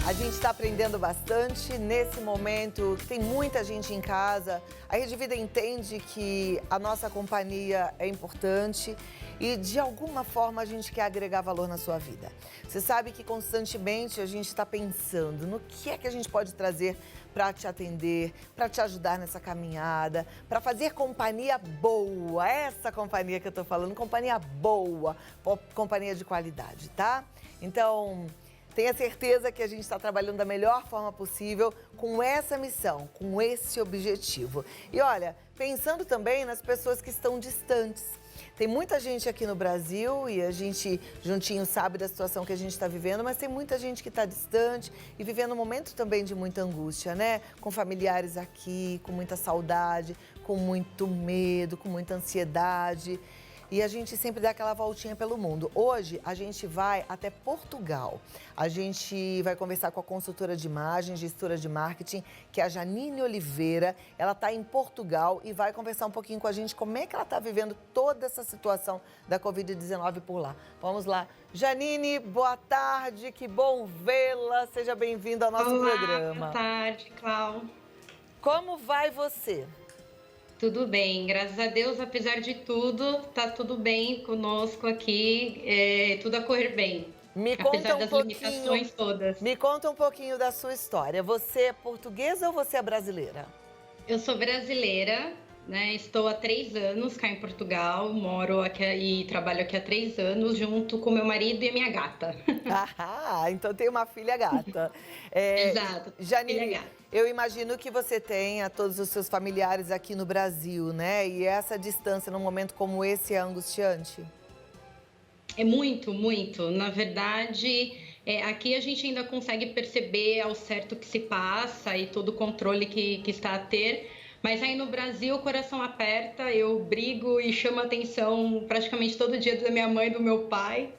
A gente está aprendendo bastante nesse momento, tem muita gente em casa. A Rede Vida entende que a nossa companhia é importante e, de alguma forma, a gente quer agregar valor na sua vida. Você sabe que constantemente a gente está pensando no que é que a gente pode trazer para te atender, para te ajudar nessa caminhada, para fazer companhia boa. Essa companhia que eu estou falando, companhia boa, companhia de qualidade, tá? Então, tenha certeza que a gente está trabalhando da melhor forma possível com essa missão, com esse objetivo. E olha, pensando também nas pessoas que estão distantes. Tem muita gente aqui no Brasil e a gente juntinho sabe da situação que a gente está vivendo, mas tem muita gente que está distante e vivendo um momento também de muita angústia, né? Com familiares aqui, com muita saudade, com muito medo, com muita ansiedade. E a gente sempre dá aquela voltinha pelo mundo. Hoje, a gente vai até Portugal. A gente vai conversar com a consultora de imagem, gestora de marketing, que é a Janine Oliveira. Ela está em Portugal e vai conversar um pouquinho com a gente como é que ela está vivendo toda essa situação da Covid-19 por lá. Vamos lá. Janine, boa tarde, que bom vê-la. Seja bem-vinda ao nosso programa. Boa tarde, Clau. Como vai você? Tudo bem, graças a Deus, apesar de tudo, tá tudo bem conosco aqui, tudo a correr bem. Apesar das limitações todas. Me conta um pouquinho da sua história. Você é portuguesa ou você é brasileira? Eu sou brasileira, né? Estou há 3 anos cá em Portugal, moro aqui e trabalho aqui há 3 anos, junto com meu marido e a minha gata. Ah, então tem uma filha gata. Exato, Janine, filha gata. eu imagino que você tenha todos os seus familiares aqui no Brasil, né? E essa distância num momento como esse é angustiante? É muito, muito. Na verdade, aqui a gente ainda consegue perceber ao certo o que se passa e todo o controle que está a ter. Mas aí no Brasil o coração aperta, eu brigo e chamo a atenção praticamente todo dia da minha mãe e do meu pai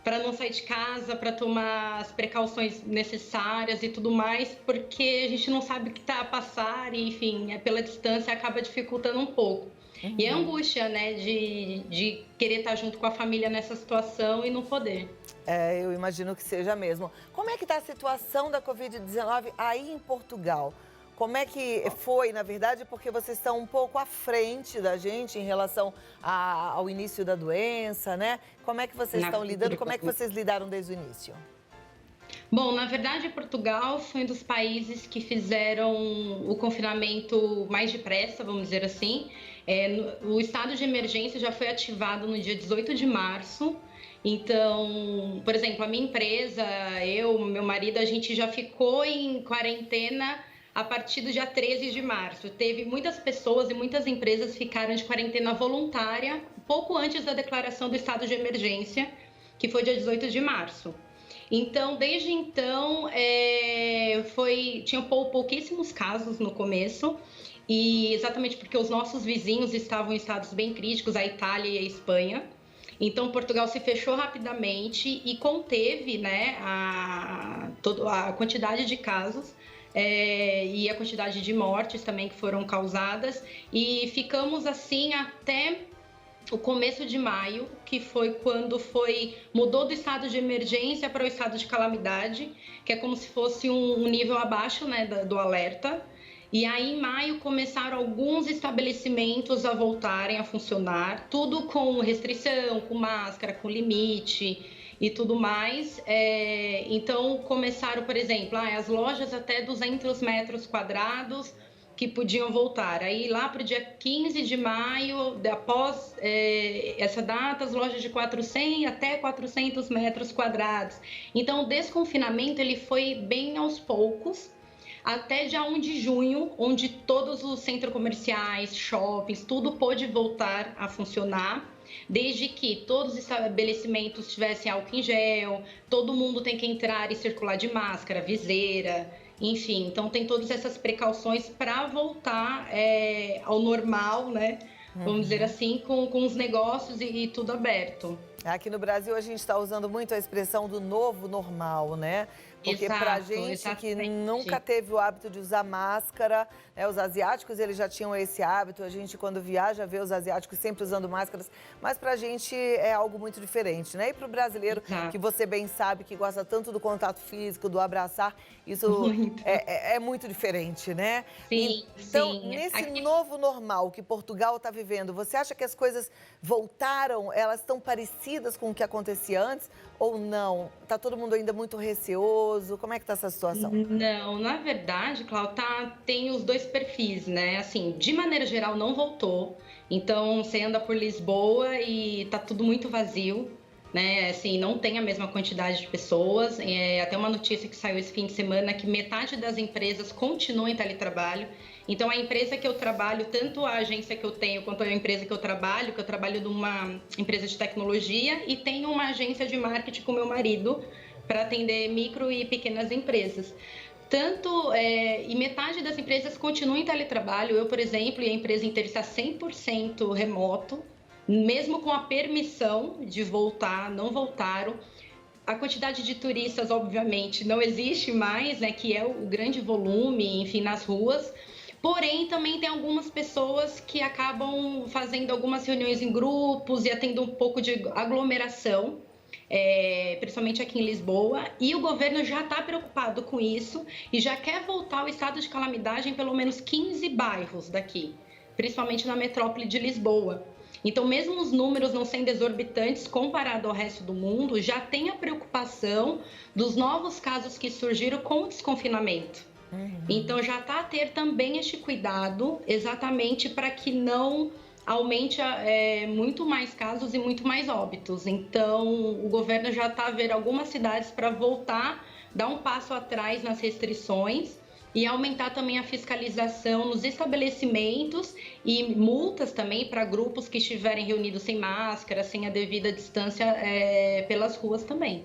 para não sair de casa, para tomar as precauções necessárias e tudo mais, porque a gente não sabe o que está a passar e, enfim, pela distância acaba dificultando um pouco. E é angústia, né, de querer estar junto com a família nessa situação e não poder. Eu imagino que seja mesmo. Como é que está a situação da Covid-19 aí em Portugal? Como é que foi, na verdade, porque vocês estão um pouco à frente da gente em relação ao início da doença, né? Como é que vocês estão lidando? Como é que vocês lidaram desde o início? Bom, na verdade, Portugal foi um dos países que fizeram o confinamento mais depressa, vamos dizer assim. O estado de emergência já foi ativado no dia 18 de março. Então, por exemplo, a minha empresa, meu marido, a gente já ficou em quarentena a partir do dia 13 de março. Teve muitas pessoas e muitas empresas ficaram de quarentena voluntária pouco antes da declaração do estado de emergência, que foi dia 18 de março. Então, desde então, tinham pouquíssimos casos no começo, e exatamente porque os nossos vizinhos estavam em estados bem críticos, a Itália e a Espanha. Então, Portugal se fechou rapidamente e conteve, né, a quantidade de casos e a quantidade de mortes também que foram causadas. E ficamos assim até o começo de maio, que foi quando mudou do estado de emergência para o estado de calamidade, que é como se fosse um nível abaixo, né, do alerta. E aí, em maio, começaram alguns estabelecimentos a voltarem a funcionar, tudo com restrição, com máscara, com limite e tudo mais. Então, começaram, por exemplo, as lojas até 200 metros quadrados que podiam voltar. Aí, lá para o dia 15 de maio, após essa data, as lojas de 400 até 400 metros quadrados. Então, o desconfinamento ele foi bem aos poucos, até dia 1 de junho, onde todos os centros comerciais, shoppings, tudo pôde voltar a funcionar, desde que todos os estabelecimentos tivessem álcool em gel, todo mundo tem que entrar e circular de máscara, viseira, enfim. Então, tem todas essas precauções para voltar ao normal, né? Vamos dizer assim, com os negócios e tudo aberto. Aqui no Brasil, a gente está usando muito a expressão do novo normal, né? Porque pra Exato, gente que nunca exatamente. teve o hábito de usar máscara, né, os asiáticos eles já tinham esse hábito, a gente quando viaja vê os asiáticos sempre usando máscaras, mas pra gente é algo muito diferente, né? E pro brasileiro, que Exato, você bem sabe que gosta tanto do contato físico, do abraçar, isso muito. é muito diferente, né? Sim, Então, sim. nesse Aqui novo normal que Portugal está vivendo, você acha que as coisas voltaram, elas estão parecidas com o que acontecia antes ou não? Tá todo mundo ainda muito receoso? Como é que tá essa situação? não, na verdade, Cláudia, tem os dois perfis, né? Assim, de maneira geral, não voltou. Então, você anda por Lisboa e tá tudo muito vazio, né? Assim, não tem a mesma quantidade de pessoas. É até uma notícia que saiu esse fim de semana que metade das empresas continuam em teletrabalho. Então, a empresa que eu trabalho, tanto a agência que eu tenho quanto a empresa que eu trabalho numa empresa de tecnologia e tenho uma agência de marketing com meu marido para atender micro e pequenas empresas. E metade das empresas continuam em teletrabalho. Eu, por exemplo, e a empresa inteira está 100% remoto, mesmo com a permissão de voltar, não voltaram. A quantidade de turistas, obviamente, não existe mais, né, que é o grande volume, enfim, nas ruas. Porém, também tem algumas pessoas que acabam fazendo algumas reuniões em grupos e atendo um pouco de aglomeração, principalmente aqui em Lisboa, e o governo já está preocupado com isso e já quer voltar ao estado de calamidade em pelo menos 15 bairros daqui, principalmente na metrópole de Lisboa. Então, mesmo os números não sendo exorbitantes comparado ao resto do mundo, já tem a preocupação dos novos casos que surgiram com o desconfinamento. Então, já está a ter também este cuidado, exatamente para que não aumente muito mais casos e muito mais óbitos. Então, o governo já está a ver algumas cidades para voltar, dar um passo atrás nas restrições e aumentar também a fiscalização nos estabelecimentos e multas também para grupos que estiverem reunidos sem máscara, sem a devida distância pelas ruas também.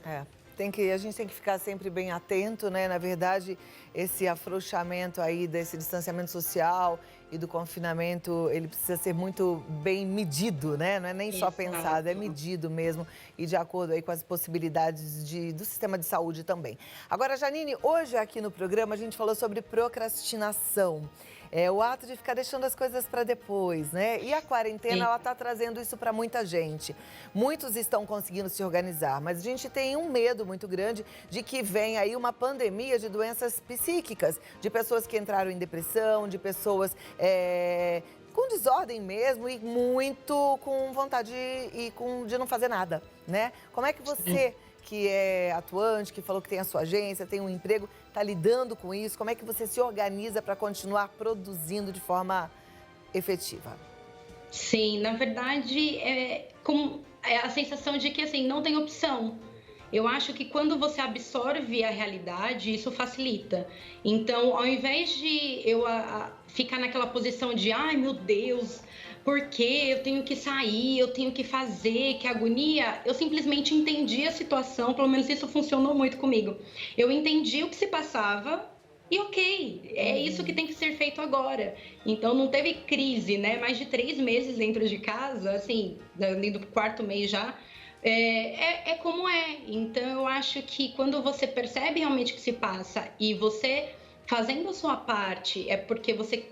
É, a gente tem que ficar sempre bem atento, né? Na verdade, esse afrouxamento aí desse distanciamento social e do confinamento, ele precisa ser muito bem medido, né? Não é nem só pensado, é Exato. medido mesmo e de acordo aí com as possibilidades do sistema de saúde também. Agora, Janine, hoje aqui no programa a gente falou sobre procrastinação. É o ato de ficar deixando as coisas para depois, né? E a quarentena, Sim. ela está trazendo isso para muita gente. Muitos estão conseguindo se organizar, mas a gente tem um medo muito grande de que venha aí uma pandemia de doenças psíquicas, de pessoas que entraram em depressão, de pessoas com desordem mesmo e muito com vontade de não fazer nada, né? Como é que você, que é atuante, que falou que tem a sua agência, tem um emprego, está lidando com isso? Como é que você se organiza para continuar produzindo de forma efetiva? Sim, na verdade, é a sensação de que assim, não tem opção. Eu acho que quando você absorve a realidade, isso facilita. Então, ao invés de eu ficar naquela posição de, ai meu Deus, por que eu tenho que sair, eu tenho que fazer, que agonia, eu simplesmente entendi a situação, pelo menos isso funcionou muito comigo. Eu entendi o que se passava. E ok, é isso que tem que ser feito agora. Então não teve crise, né? Mais de 3 meses dentro de casa, assim, indo pro quarto mês já, é como é. Então eu acho que quando você percebe realmente o que se passa e você fazendo a sua parte, é porque você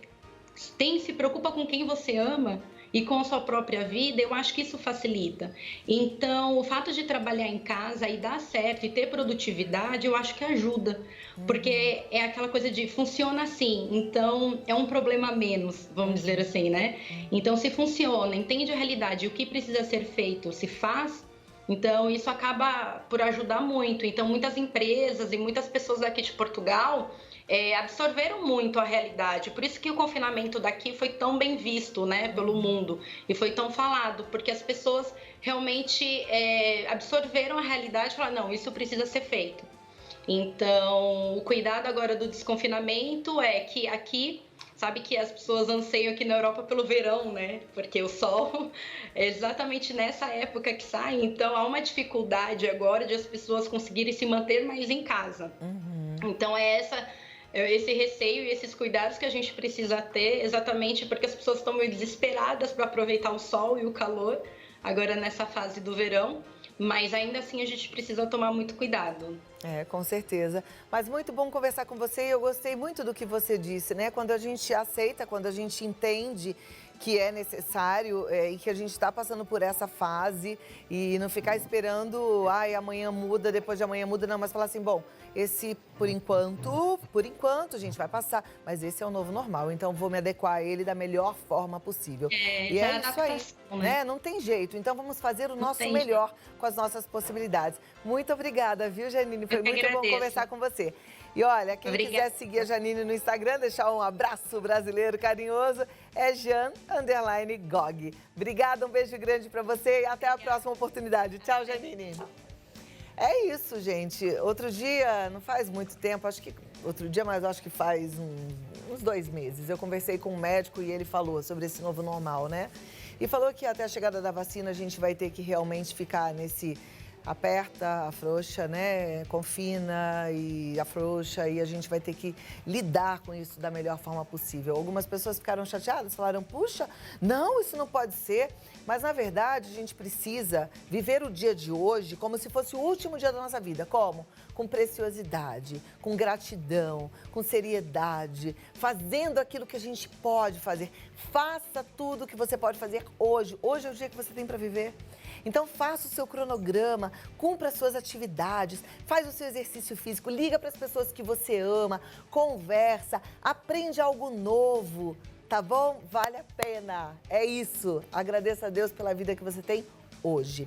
se preocupa com quem você ama e com a sua própria vida, eu acho que isso facilita. Então, o fato de trabalhar em casa e dar certo e ter produtividade, eu acho que ajuda. Porque é aquela coisa de funciona assim, então é um problema a menos, vamos dizer assim, né? Então, se funciona, entende a realidade e o que precisa ser feito, se faz, então isso acaba por ajudar muito. Então, muitas empresas e muitas pessoas aqui de Portugal absorveram muito a realidade. Por isso que o confinamento daqui foi tão bem visto, né, pelo mundo e foi tão falado, porque as pessoas realmente absorveram a realidade e falaram, não, isso precisa ser feito. Então, o cuidado agora do desconfinamento é que aqui, sabe que as pessoas anseiam aqui na Europa pelo verão, né? Porque o sol é exatamente nessa época que sai, então há uma dificuldade agora de as pessoas conseguirem se manter mais em casa. Então esse receio e esses cuidados que a gente precisa ter, exatamente porque as pessoas estão meio desesperadas para aproveitar o sol e o calor, agora nessa fase do verão. mas ainda assim a gente precisa tomar muito cuidado. É, com certeza. Mas muito bom conversar com você e eu gostei muito do que você disse, né? Quando a gente aceita, quando a gente entende que é necessário e que a gente está passando por essa fase e não ficar esperando, ai, amanhã muda, depois de amanhã muda, não, mas falar assim, bom, esse por enquanto a gente vai passar, mas esse é o novo normal, então vou me adequar a ele da melhor forma possível. E Já é isso aí, adaptação, né? Não tem jeito, então vamos fazer o nosso tem melhor com as nossas possibilidades. Muito obrigada, viu, Janine? Foi Eu que muito bom agradeço. conversar com você. E olha, quem Obrigada. quiser seguir a Janine no Instagram, deixar um abraço brasileiro carinhoso, é Jan_Gog. Obrigada, um beijo grande pra você e até a próxima oportunidade. Tchau, Janine. É isso, gente. Outro dia, não faz muito tempo, acho que outro dia, mas acho que faz uns 2 meses, eu conversei com um médico e ele falou sobre esse novo normal, né? E falou que até a chegada da vacina a gente vai ter que realmente ficar nesse aperta, afrouxa, né? Confina e afrouxa e a gente vai ter que lidar com isso da melhor forma possível. Algumas pessoas ficaram chateadas, falaram, puxa, não, isso não pode ser. Mas, na verdade, a gente precisa viver o dia de hoje como se fosse o último dia da nossa vida. Como? Com preciosidade, com gratidão, com seriedade, fazendo aquilo que a gente pode fazer. Faça tudo o que você pode fazer hoje. Hoje é o dia que você tem para viver. Então, faça o seu cronograma, cumpra as suas atividades, faz o seu exercício físico, liga para as pessoas que você ama, conversa, aprende algo novo, tá bom? Vale a pena. É isso. Agradeça a Deus pela vida que você tem hoje.